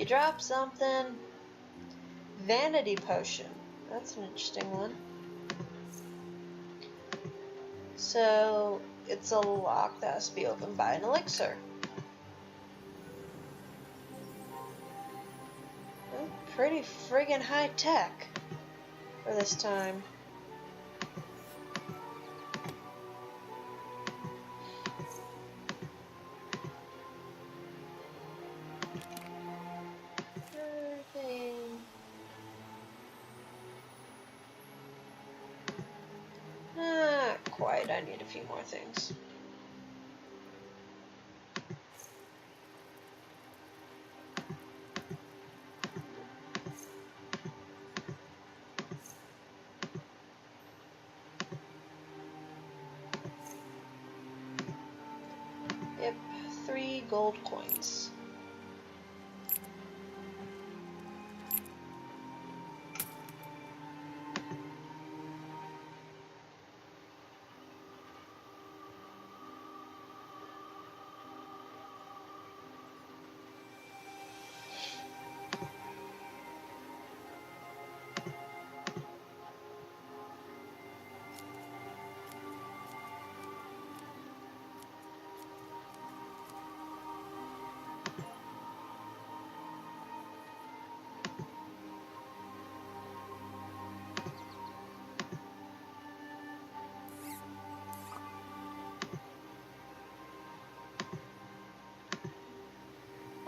drop something. Vanity potion. That's an interesting one. So, it's a lock that has to be opened by an elixir. Pretty friggin' high tech for this time. Everything. Not quite. I need a few more things. Yep, 3 gold coins.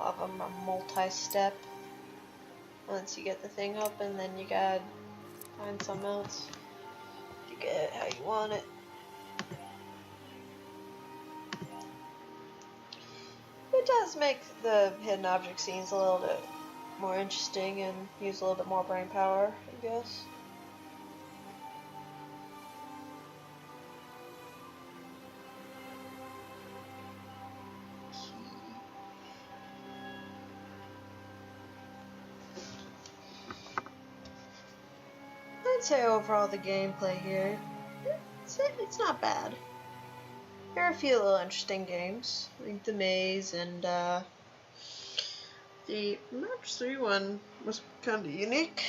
Of a multi-step. Once you get the thing open, then you gotta find something else to get it how you want it. It does make the hidden object scenes a little bit more interesting and use a little bit more brain power, I guess. I'd say overall the gameplay here, it's not bad. There are a few little interesting games, like the maze and the Match 3 one was kind of unique.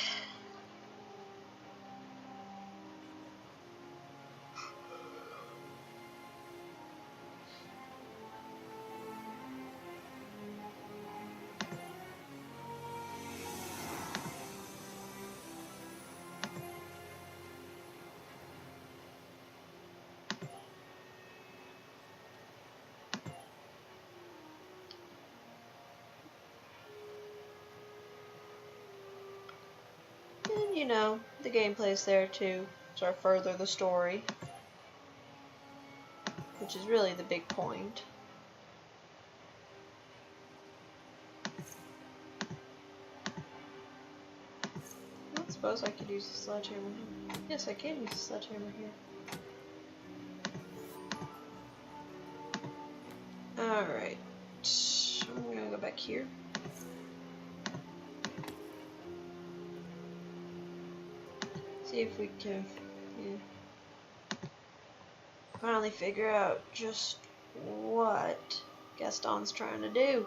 You know, the gameplay's there to sort of further the story, which is really the big point. I suppose I could use the sledgehammer here. Yes, I can use the sledgehammer here. Alright, I'm gonna go back here. See if we can finally figure out just what Gaston's trying to do.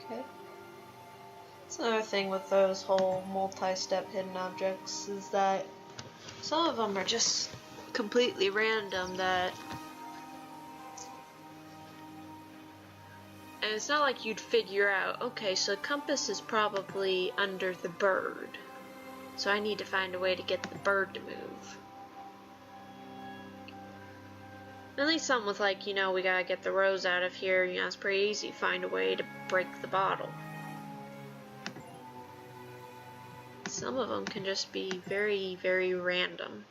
Okay. That's another thing with those whole multi-step hidden objects is that some of them are just completely random and it's not like you'd figure out, okay, so the compass is probably under the bird, so I need to find a way to get the bird to move. At least something with like, you know, we gotta get the rose out of here, you know, it's pretty easy to find a way to break the bottle. Some of them can just be very, very random.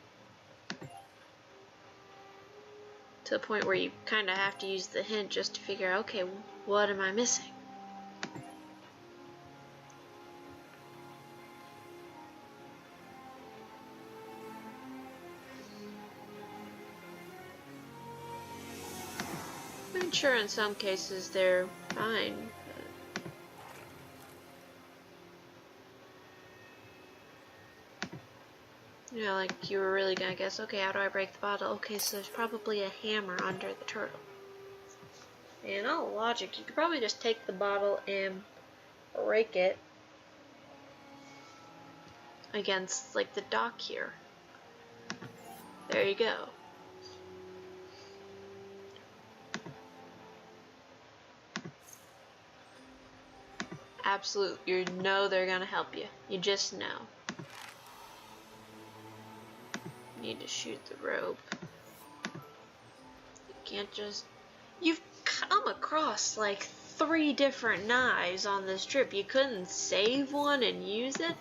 the point where you kind of have to use the hint just to figure out, okay, what am I missing? I'm sure in some cases they're fine. You know, like you were really gonna guess, okay, how do I break the bottle? Okay, so there's probably a hammer under the turtle. And all logic, you could probably just take the bottle and break it against, like, the dock here. There you go. Absolute. You know they're gonna help you. You just know. You need to shoot the rope. You can't just... You've come across like 3 different knives on this trip. You couldn't save one and use it?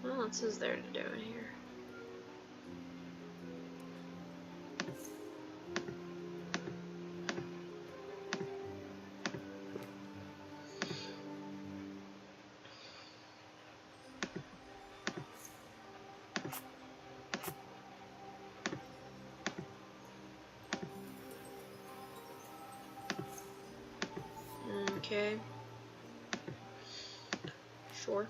What else is there to do in here? Okay. Sure.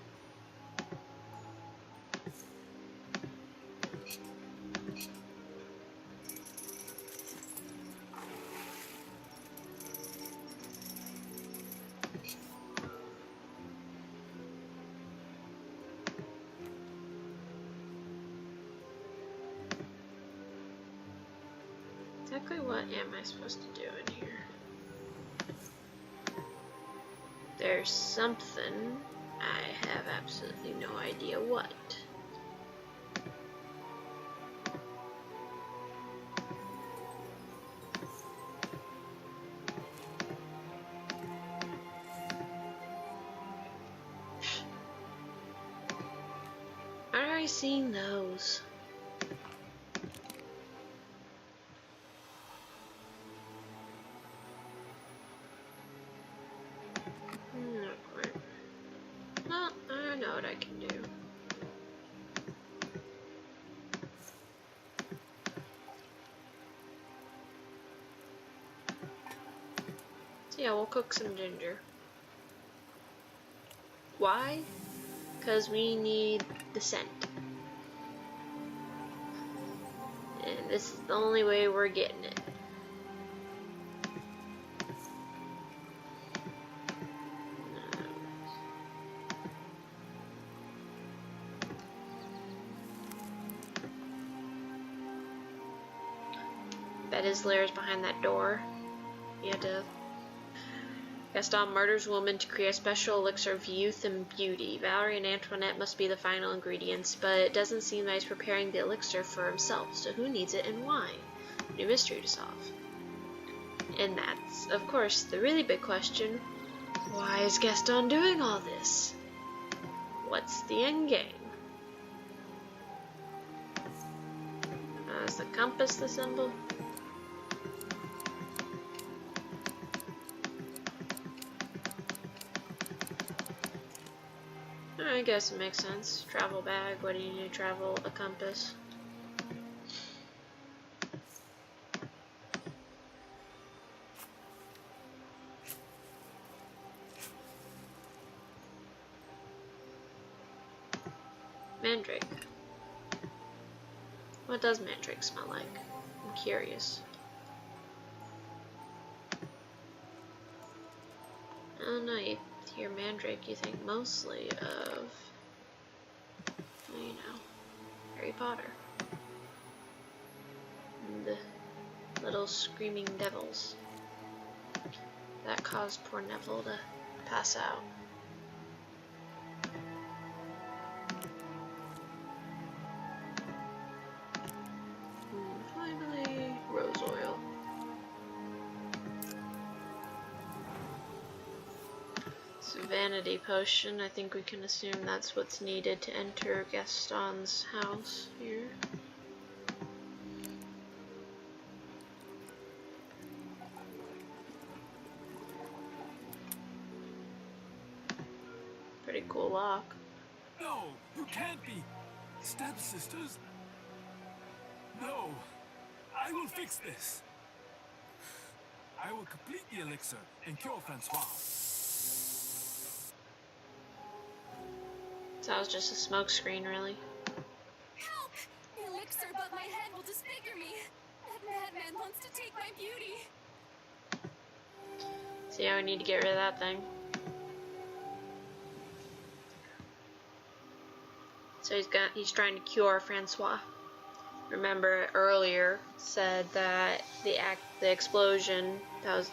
Exactly what am I supposed to do in here? There's something. I have absolutely no idea what. I've already seen those. Not quite. Well, I know what I can do. So yeah, we'll cook some ginger. Why? Because we need the scent. And this is the only way we're getting it. Bet his lair is behind that door. You had to... Gaston murders woman to create a special elixir of youth and beauty. Valerie and Antoinette must be the final ingredients, but it doesn't seem that he's preparing the elixir for himself, so who needs it and why? New mystery to solve. And that's, of course, the really big question. Why is Gaston doing all this? What's the end game? Is the compass the symbol? I guess it makes sense. Travel bag, what do you need to travel? A compass. Mandrake. What does mandrake smell like? I'm curious. I don't know, you hear mandrake, you think mostly of, you know, Harry Potter. And the little screaming devils that caused poor Neville to pass out. Finally, rose oil. Vanity potion. I think we can assume that's what's needed to enter Gaston's house here. Pretty cool lock. No, you can't be stepsisters. No, I will fix this. I will complete the elixir and cure Francois. So that was just a smoke screen, really. Help! The elixir above my head will disfigure me. That madman wants to take my beauty. See how we need to get rid of that thing. So he's trying to cure Francois. Remember earlier said that the explosion that was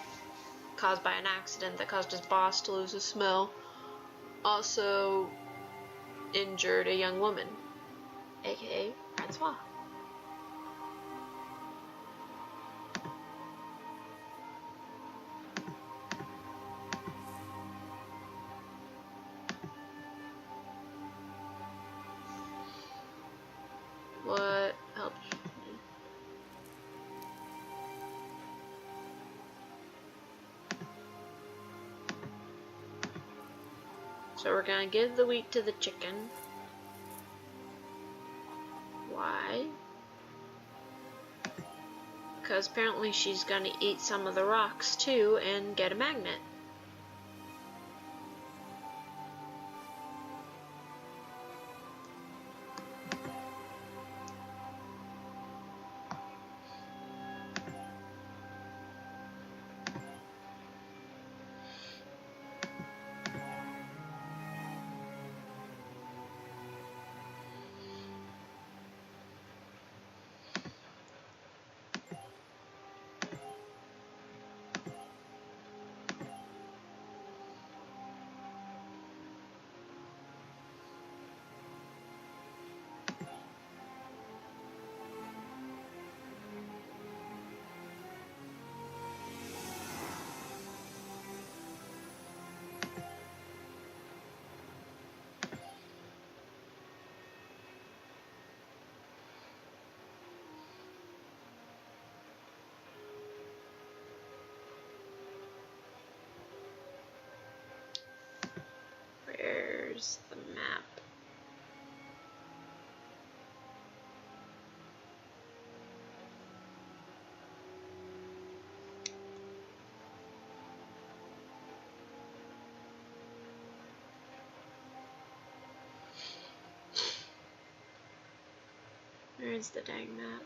caused by an accident that caused his boss to lose his smell also injured a young woman, aka Francois. What helped? So we're gonna give the wheat to the chicken. Why? Because apparently she's gonna eat some of the rocks too and get a magnet. Where's the map? Where's the dang map?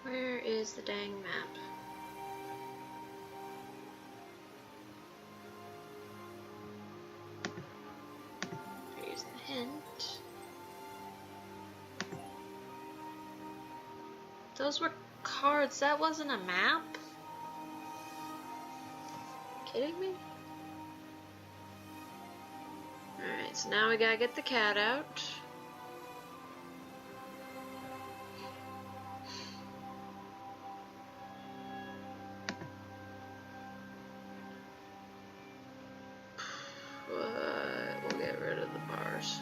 Where is the dang map? Here's the hint. Those were cards. That wasn't a map? Kidding me? Alright, so now we gotta get the cat out. We'll get rid of the bars.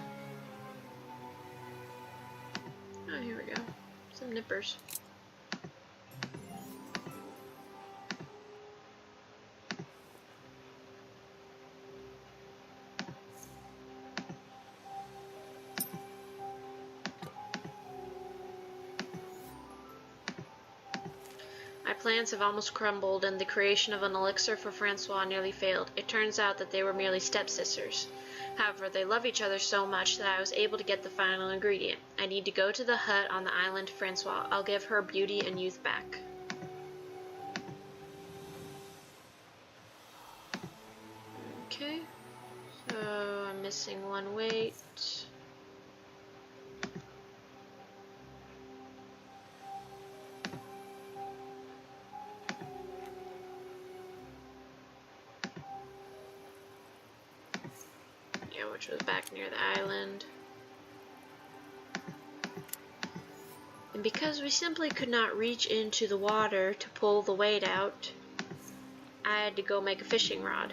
Oh, here we go. Some nippers. My plans have almost crumbled, and the creation of an elixir for Francois nearly failed. It turns out that they were merely stepsisters. However, they love each other so much that I was able to get the final ingredient. I need to go to the hut on the island Francois. I'll give her beauty and youth back. Missing one weight. Yeah, which was back near the island. And because we simply could not reach into the water to pull the weight out, I had to go make a fishing rod.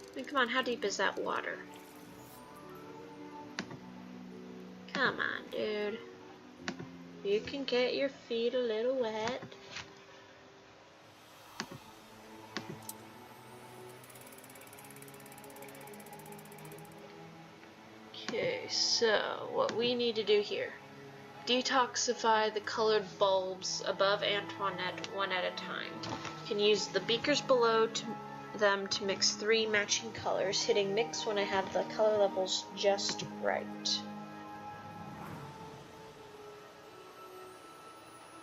I mean, come on, how deep is that water? Come on, dude. You can get your feet a little wet. Okay, so what we need to do here. Detoxify the colored bulbs above Antoinette one at a time. You can use the beakers below them to mix 3 matching colors, hitting mix when I have the color levels just right.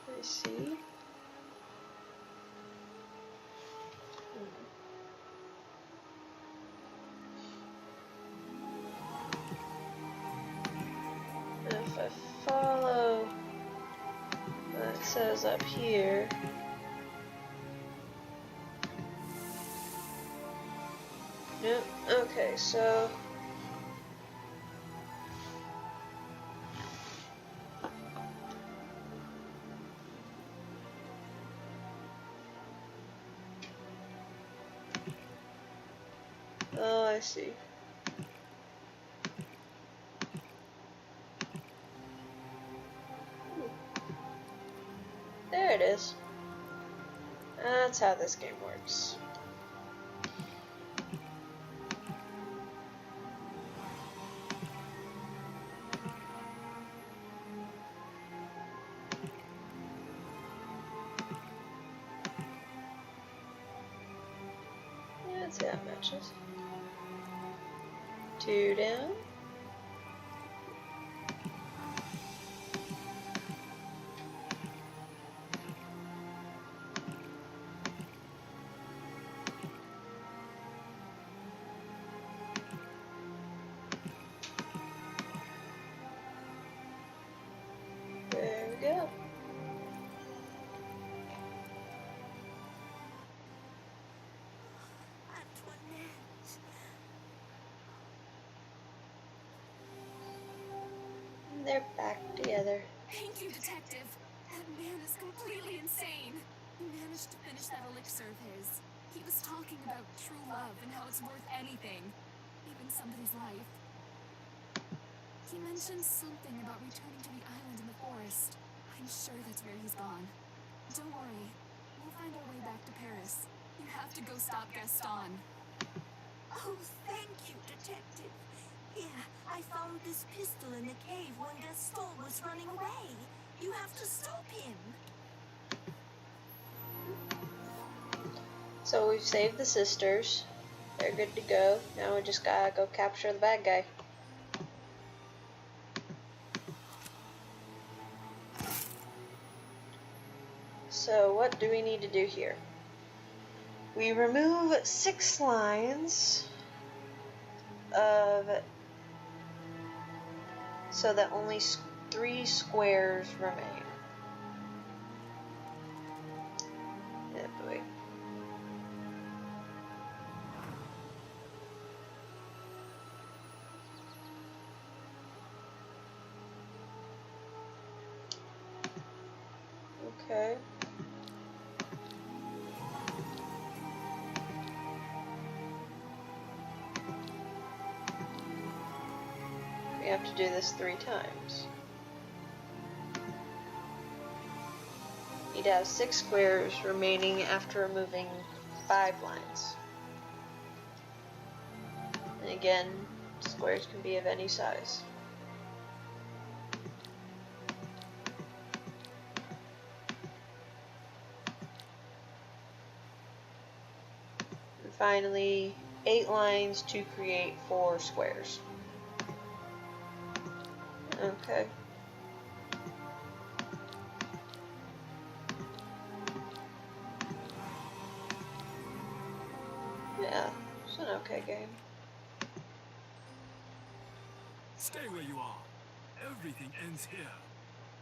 I see. If I follow what it says up here, nope, okay, so oh, I see. There it is. That's how this game works. Yeah, let's see how it matches. 2 down. There we go. Antoinette. And they're back together. Thank you, Detective. That man is completely insane. He managed to finish that elixir of his. He was talking about true love and how it's worth anything, even somebody's life. He mentioned something about returning to the island in the forest. I'm sure that's where he's gone. Don't worry. We'll find our way back to Paris. You have to go stop Gaston. Oh, thank you, Detective. Here, I found this pistol in the cave when Gaston was running away. You have to stop him. So we've saved the sisters. They're good to go. Now we just gotta go capture the bad guy. So what do we need to do here? We remove 6 lines of so that only 3 squares remain. Yeah, boy. Okay. We have to do this 3 times. Need to have 6 squares remaining after removing 5 lines. And again, squares can be of any size. And finally, 8 lines to create 4 squares. Okay. Yeah, it's an okay game. Stay where you are. Everything ends here.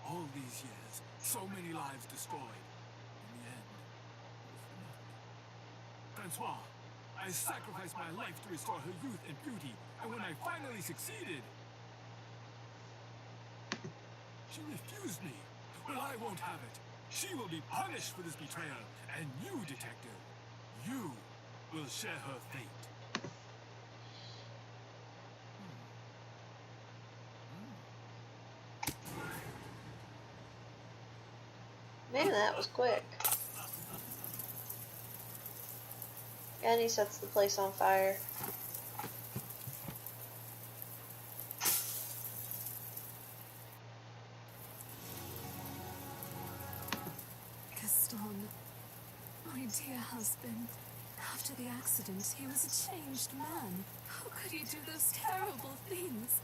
All these years, so many lives destroyed. In the end, it was for nothing. Francois, I sacrificed my life to restore her youth and beauty, and when I finally succeeded, she refused me. Well, I won't have it. She will be punished for this betrayal, and you, detective, you will share her fate. Man, that was quick. And he sets the place on fire. Gaston, my dear husband. After the accident, he was a changed man. How could he do those terrible things?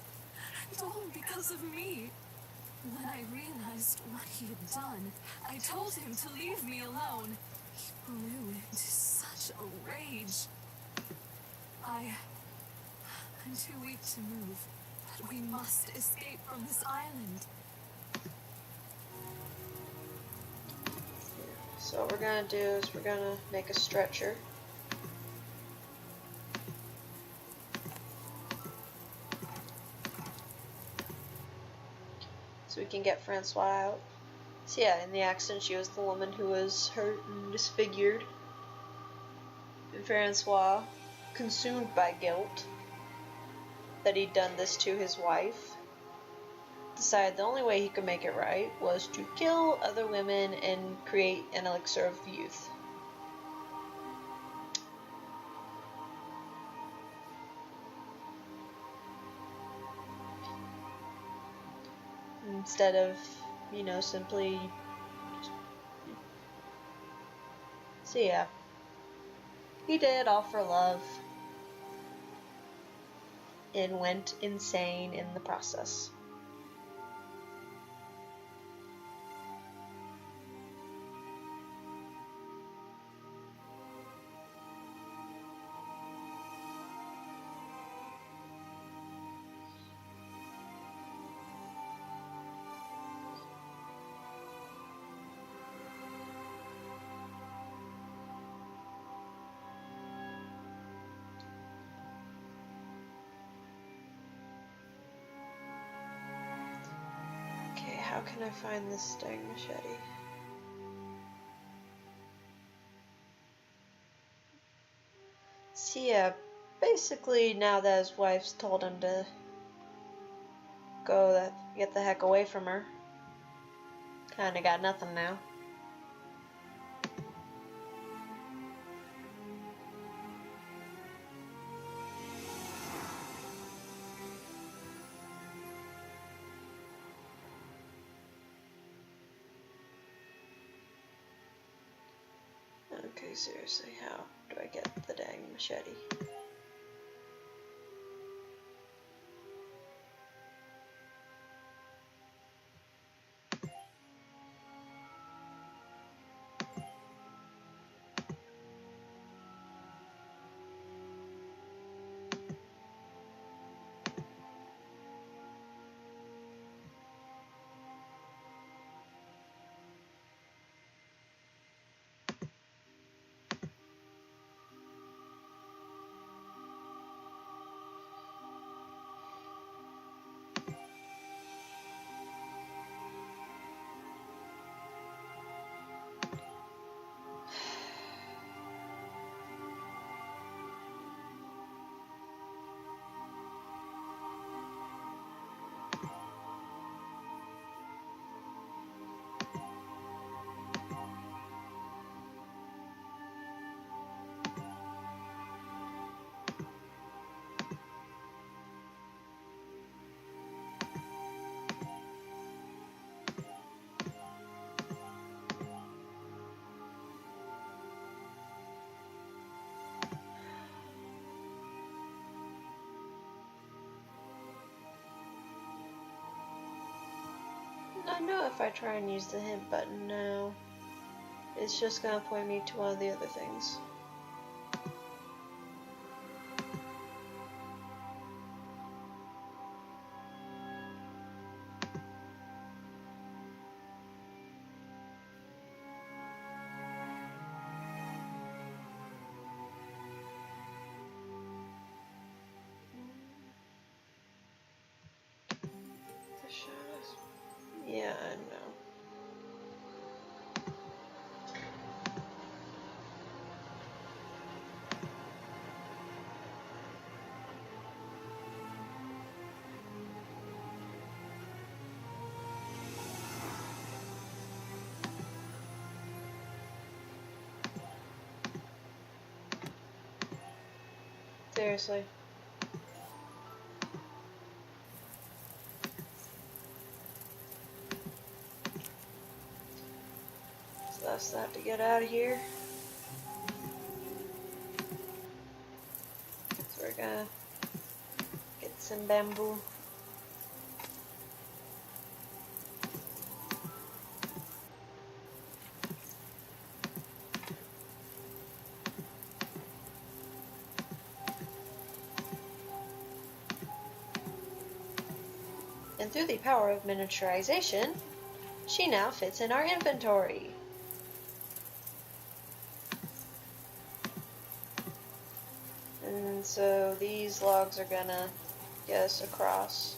And all because of me. When I realized what he had done, I told him to leave me alone. He blew into such a rage. I'm too weak to move, but we must escape from this island. So what we're gonna do is we're gonna make a stretcher. So we can get Francois out. So yeah, in the accident she was the woman who was hurt and disfigured. And Francois, consumed by guilt that he'd done this to his wife, decided the only way he could make it right was to kill other women and create an elixir of youth. Instead of, simply... So yeah, he did all for love and went insane in the process. How can I find this stag machete? See, yeah, basically now that his wife's told him to get the heck away from her, kinda got nothing now. Okay, seriously, how do I get the dang machete? I know if I try and use the hint button now, it's just gonna point me to one of the other things. Seriously. So that's that to get out of here. So we're gonna get some bamboo. And through the power of miniaturization, she now fits in our inventory. And so these logs are gonna get us across.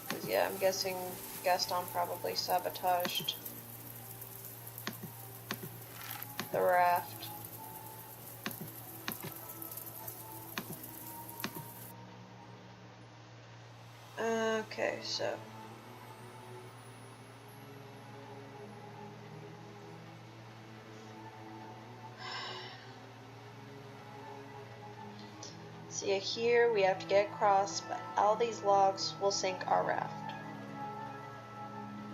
Because yeah, I'm guessing Gaston probably sabotaged the raft. Okay, so see here we have to get across, but all these logs will sink our raft.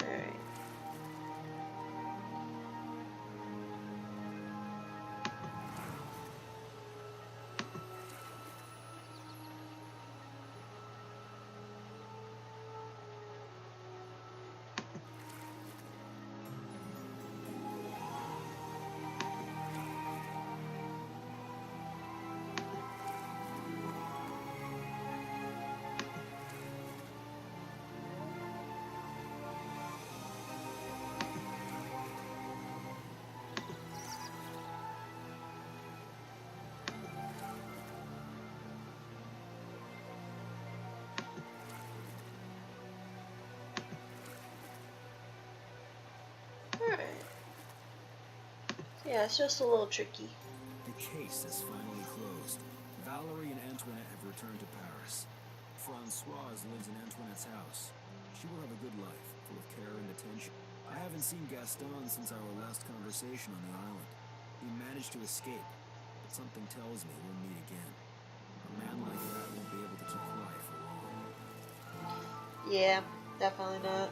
Alright. Alright. Yeah, it's just a little tricky. The case is finally closed. Valerie and Antoinette have returned to Paris. Francoise lives in Antoinette's house. She will have a good life, full of care and attention. I haven't seen Gaston since our last conversation on the island. He managed to escape, but something tells me we'll meet again. A man like that won't be able to keep quiet for long. Yeah, definitely not.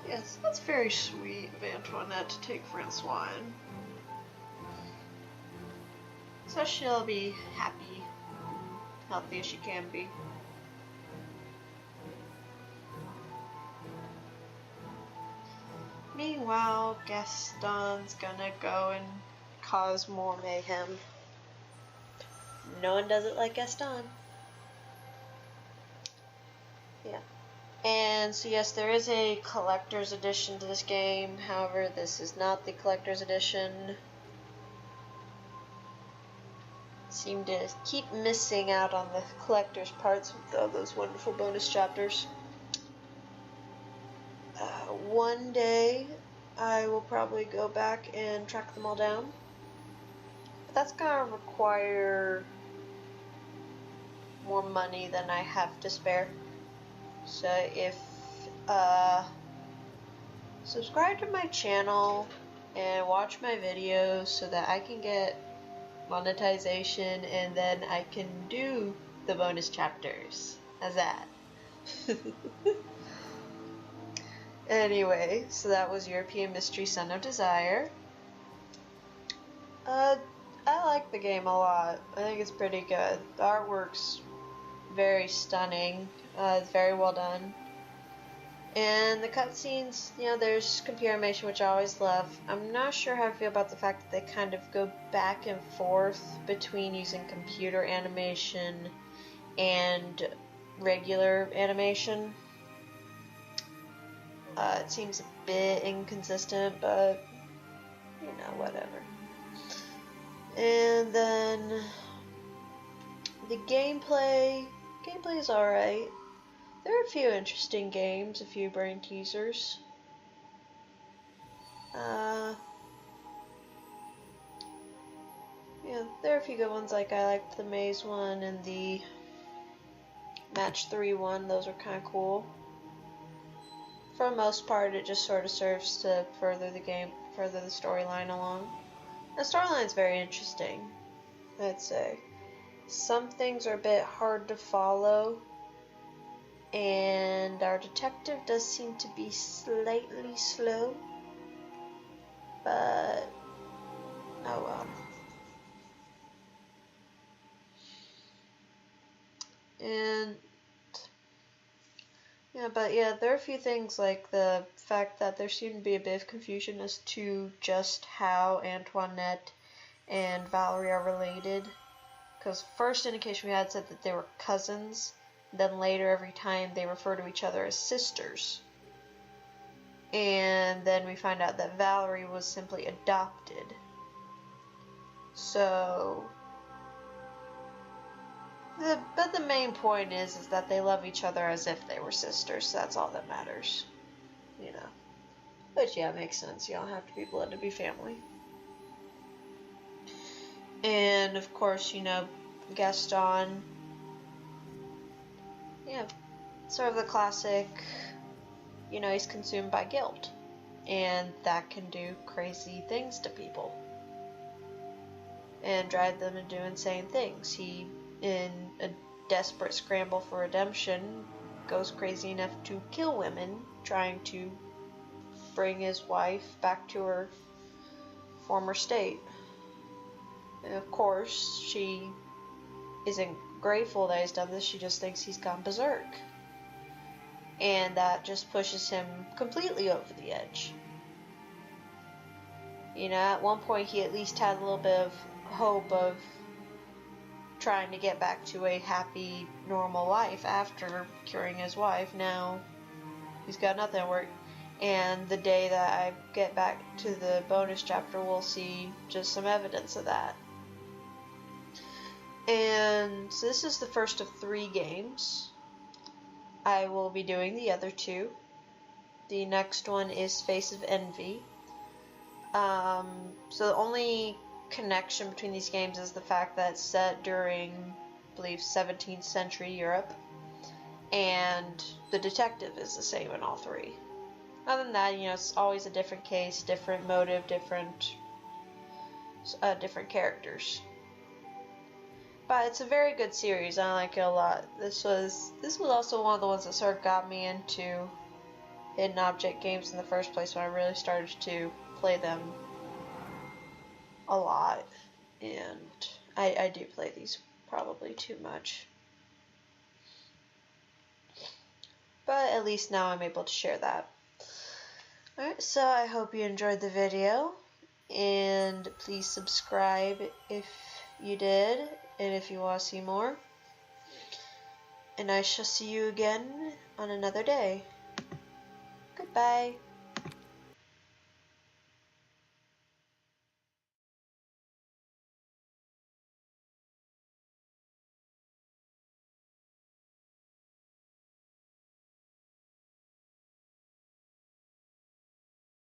Yes, that's very sweet of Antoinette to take Francois in. So she'll be happy, healthy as she can be. Meanwhile, Gaston's gonna go and cause more mayhem. No one does it like Gaston. Yeah. And so yes, there is a collector's edition to this game. However, this is not the collector's edition. Seem to keep missing out on the collector's parts of those wonderful bonus chapters. One day I will probably go back and track them all down. But that's gonna require more money than I have to spare. So if subscribe to my channel and watch my videos so that I can get monetization and then I can do the bonus chapters. How's that? Anyway, so that was European Mystery Son of Desire. I like the game a lot. I think it's pretty good. The artwork's very stunning. It's very well done. And the cutscenes, you know, there's computer animation, which I always love. I'm not sure how I feel about the fact that they kind of go back and forth between using computer animation and regular animation. It seems a bit inconsistent, but, you know, whatever. And then the gameplay is alright. There are a few interesting games, a few brain teasers. Yeah, there are a few good ones, like I liked the Maze one and the Match 3 one, those were kind of cool. For the most part, it just sort of serves to further the storyline along. The storyline's very interesting. I'd say. Some things are a bit hard to follow, and our detective does seem to be slightly slow, but oh well. And yeah, but yeah, there are a few things like the fact that there seemed to be a bit of confusion as to just how Antoinette and Valerie are related. Because first indication we had said that they were cousins, then later every time they refer to each other as sisters. And then we find out that Valerie was simply adopted. So, but the main point is that they love each other as if they were sisters. So that's all that matters, you know. Which, yeah, makes sense. You don't have to be blood to be family. And, of course, you know, Gaston, yeah, sort of the classic, you know, he's consumed by guilt. And that can do crazy things to people. And drive them to do insane things. He, in a desperate scramble for redemption, goes crazy enough to kill women, trying to bring his wife back to her former state. And of course, she isn't grateful that he's done this, she just thinks he's gone berserk. And that just pushes him completely over the edge. You know, at one point he at least had a little bit of hope of trying to get back to a happy, normal life after curing his wife. Now, he's got nothing to work. And the day that I get back to the bonus chapter, we'll see just some evidence of that. And so this is the first of 3 games. I will be doing the other 2. The next one is Face of Envy. So the only connection between these games is the fact that it's set during, I believe, 17th century Europe. And the detective is the same in all 3. Other than that, you know, it's always a different case, different motive, different characters. But it's a very good series. I like it a lot. This was also one of the ones that sort of got me into hidden object games in the first place when I really started to play them a lot. And I do play these probably too much. But at least now I'm able to share that. Alright, so I hope you enjoyed the video. And please subscribe if you did, and if you want to see more. And I shall see you again on another day. Goodbye.